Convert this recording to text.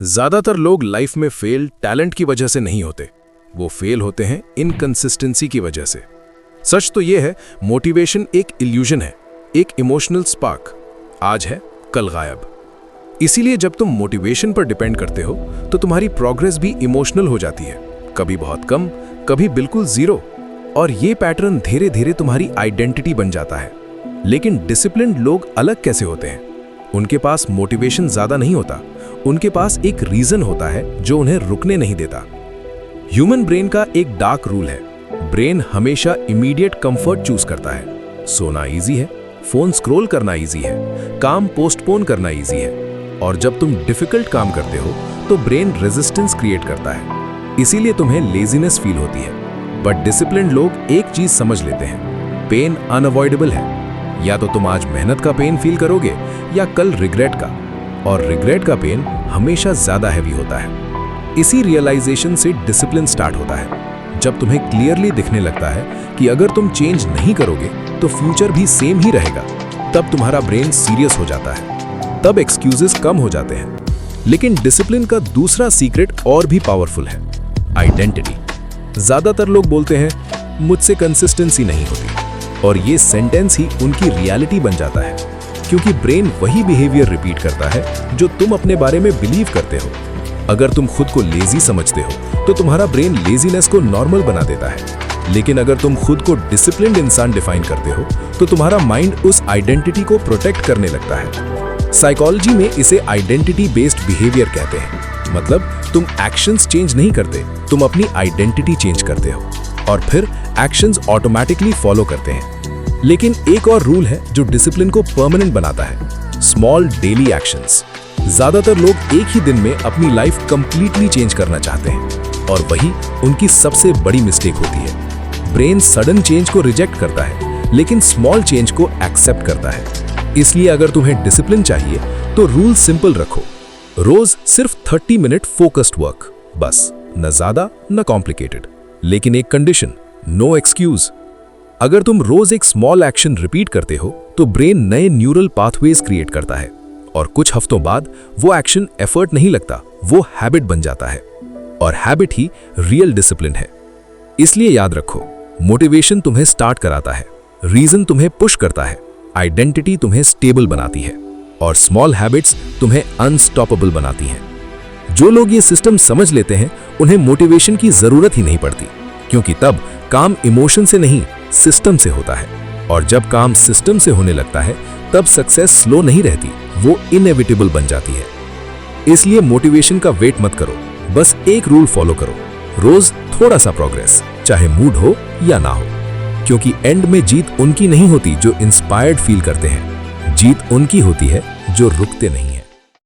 ज्यादातर लोग लाइफ में फेल टैलेंट की वजह से नहीं होते, वो फेल होते हैं इनकंसिस्टेंसी की वजह से। सच तो ये है, मोटिवेशन एक इल्यूजन है, एक इमोशनल स्पार्क, आज है कल गायब। इसीलिए जब तुम मोटिवेशन पर डिपेंड करते हो तो तुम्हारी प्रोग्रेस भी इमोशनल हो जाती है, कभी बहुत कम, कभी बिल्कुल जीरो। और ये पैटर्न धीरे धीरे तुम्हारी आइडेंटिटी बन जाता है। लेकिन डिसिप्लिन्ड लोग अलग कैसे होते हैं? उनके पास मोटिवेशन ज्यादा नहीं होता, उनके पास एक रीजन होता है जो उन्हें रुकने नहीं देता। ह्यूमन ब्रेन का एक डार्क रूल है, ब्रेन हमेशा इमीडिएट कंफर्ट चूज करता है। सोना इजी है, फोन स्क्रॉल करना इजी है, काम पोस्टपोन करना इजी है। और जब तुम डिफिकल्ट काम करते हो तो ब्रेन रेजिस्टेंस क्रिएट करता है, इसीलिए तुम्हें लेजीनेस फील होती है। बट डिसिप्लिन्ड लोग एक चीज समझ लेते हैं, पेन अनअवॉइडेबल है। या तो तुम आज मेहनत का पेन फील करोगे या कल रिग्रेट का, और रिग्रेट का पेन हमेशा ज्यादा हैवी होता है। इसी रियलाइजेशन से डिसिप्लिन स्टार्ट होता है, जब तुम्हें क्लियरली दिखने लगता है कि अगर तुम चेंज नहीं करोगे तो फ्यूचर भी सेम ही रहेगा। तब तुम्हारा ब्रेन सीरियस हो जाता है, तब एक्सक्यूजेस कम हो जाते हैं। लेकिन डिसिप्लिन का दूसरा सीक्रेट और भी पावरफुल है, आइडेंटिटी। ज्यादातर लोग बोलते हैं मुझसे कंसिस्टेंसी नहीं होती, और ये सेंटेंस ही उनकी रियलिटी बन जाता है, क्योंकि ब्रेन वही बिहेवियर रिपीट करता है जो तुम अपने बारे में बिलीव करते हो। अगर तुम खुद को लेजी समझते हो तो तुम्हारा ब्रेन लेजीनेस को नॉर्मल बना देता है। लेकिन अगर तुम खुद को डिसिप्लिन्ड इंसान डिफाइन करते हो तो तुम्हारा माइंड उस आइडेंटिटी को प्रोटेक्ट करने लगता है। साइकोलॉजी में इसे आइडेंटिटी बेस्ड बिहेवियर कहते हैं। मतलब तुम एक्शंस चेंज नहीं करते, तुम अपनी आइडेंटिटी चेंज करते हो, और फिर एक्शंस ऑटोमेटिकली फॉलो करते हैं। लेकिन एक और रूल है जो डिसिप्लिन को परमानेंट बनाता है, स्मॉल डेली एक्शंस। ज्यादातर लोग एक ही दिन में अपनी लाइफ कंप्लीटली चेंज करना चाहते हैं, और वही उनकी सबसे बड़ी मिस्टेक होती है। ब्रेन सडन चेंज को रिजेक्ट करता है, लेकिन स्मॉल चेंज को एक्सेप्ट करता है। इसलिए अगर तुम्हें डिसिप्लिन चाहिए तो रूल सिंपल रखो, रोज सिर्फ 30 मिनट फोकस्ड वर्क, बस, न ज्यादा न कॉम्प्लिकेटेड। लेकिन एक कंडीशन, नो एक्सक्यूज। अगर तुम रोज एक स्मॉल एक्शन रिपीट करते हो तो ब्रेन नए न्यूरल पाथवेज क्रिएट करता है, और कुछ हफ्तों बाद वो एक्शन एफर्ट नहीं लगता, वो हैबिट बन जाता है। और हैबिट ही रियल डिसिप्लिन है। इसलिए याद रखो, मोटिवेशन तुम्हें स्टार्ट कराता है, रीजन तुम्हें पुश करता है, आइडेंटिटी तुम्हें स्टेबल बनाती है, और स्मॉल हैबिट्स तुम्हें अनस्टॉपेबल बनाती हैं। जो लोग ये सिस्टम समझ लेते हैं उन्हें मोटिवेशन की जरूरत ही नहीं पड़ती, क्योंकि तब काम इमोशन से नहीं, सिस्टम से होता है। और जब काम सिस्टम से होने लगता है तब सक्सेस स्लो नहीं रहती, वो इनएविटेबल बन जाती है। इसलिए मोटिवेशन का वेट मत करो, बस एक रूल फॉलो करो, रोज थोड़ा सा प्रोग्रेस, चाहे मूड हो या ना हो। क्योंकि एंड में जीत उनकी नहीं होती जो इंस्पायर्ड फील करते हैं, जीत उनकी होती है जो रुकते नहीं हैं।